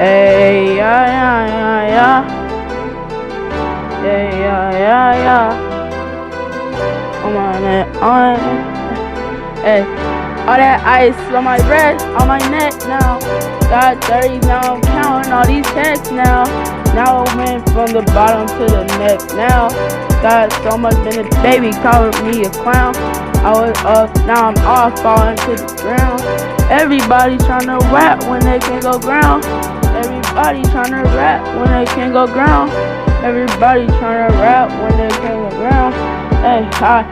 Hey, yeah, yeah, yeah, yeah. Yeah, yeah, yeah, yeah. I'm on it, on it. Hey, all that ice on my wrist, on my neck now. Got 30 now, I'm counting all these checks now. Now I went from the bottom to the neck now. Got so much in it, baby calling me a clown. I was up, now I'm off, falling to the ground. Everybody tryna rap when they can't go ground. Everybody tryna rap when they can't go ground. Everybody tryna rap when they can't go ground. Hey,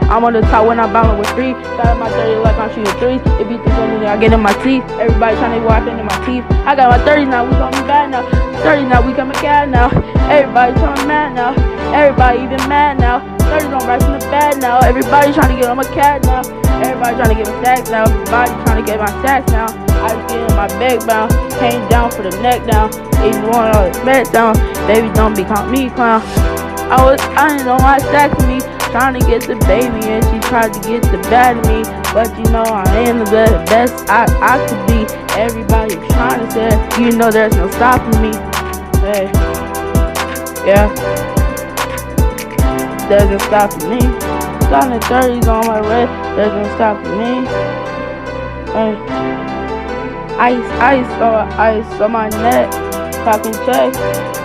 I'm on the top when I'm bouncing with free. Got my 30 like I'm shooting threes. If you think anything, I get in my teeth. Everybody tryna walk into my teeth. I got my 30 now, we gon' be bad now. 30 now, we coming cat now. Everybody trying mad now. Everybody even mad now. 30 don't rise in the bed now. Everybody trying to get on my cat now. Everybody trying to get my stacks now. Everybody trying to get my stacks now. I just get in my bag bound. Came down for the neck down. Even want all the smack down. Baby, don't be calling me clown. I didn't know my stacks to me. Trying to get the baby and she tried to get the bad of me. But you know I am the best I could be. Everybody trying to say, you know there's no stopping me. Hey, yeah. There's no stopping me. Got the 30s on my wrist. There's no stopping me. Hey. Ice on my neck. Talking check.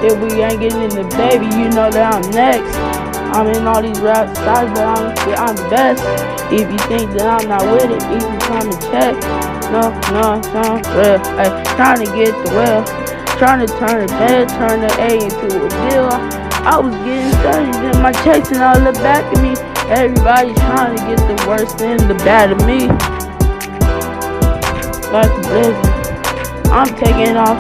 If we ain't getting in the baby, you know that I'm next. I'm in all these rap styles, but I'm the best. If you think that I'm not with it, you can come and check. No, real. Ay, trying to get the well. Trying to turn the bed, turn the A into a deal. I was getting studies in my checks and all the back of me. Everybody trying to get the worst and the bad of me. Like a blizzard. I'm taking off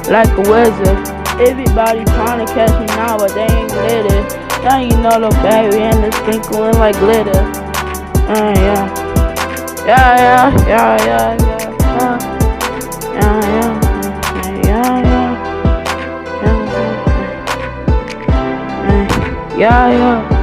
like a wizard. Everybody trying to catch me now, but they ain't glitter. Now you know the baby and the sprinkling like glitter. Yeah. Yeah.